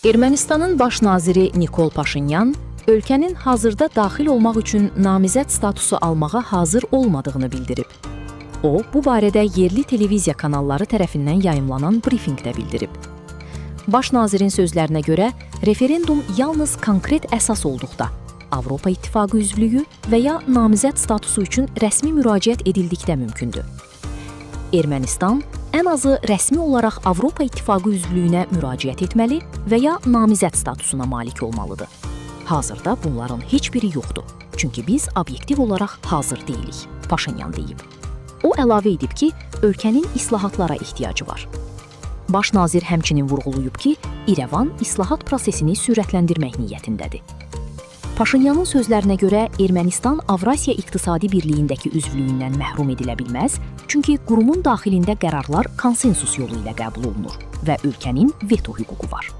Ermənistanın baş naziri Nikol Paşinyan ölkənin hazırda daxil olmaq üçün namizəd statusu almağa hazır olmadığını bildirib. O, bu barədə yerli televiziya kanalları tərəfindən yayımlanan brifinqdə bildirib. Baş nazirin sözlərinə görə, referendum yalnız konkret əsas olduqda, Avropa İttifaqı üzvlüyü və ya namizəd statusu üçün rəsmi müraciət edildikdə mümkündür. Ermənistan ən azı rəsmi olaraq Avropa İttifaqı üzvlüyünə müraciət etməli və ya namizəd statusuna malik olmalıdır. Hazırda bunların heç biri yoxdur, çünki biz obyektiv olaraq hazır deyilik, Paşinyan deyib. O əlavə edib ki, ölkənin islahatlara ehtiyacı var. Baş nazir həmçinin vurğulayıb ki, İrəvan islahat prosesini sürətləndirmək niyyətindədir. Paşinyanın sözlərinə görə Ermənistan Avrasiya İqtisadi Birliyindəki üzvlüyündən məhrum edilə bilməz, çünki qurumun daxilində qərarlar konsensus yolu ilə qəbul olunur və ölkənin veto hüququ var.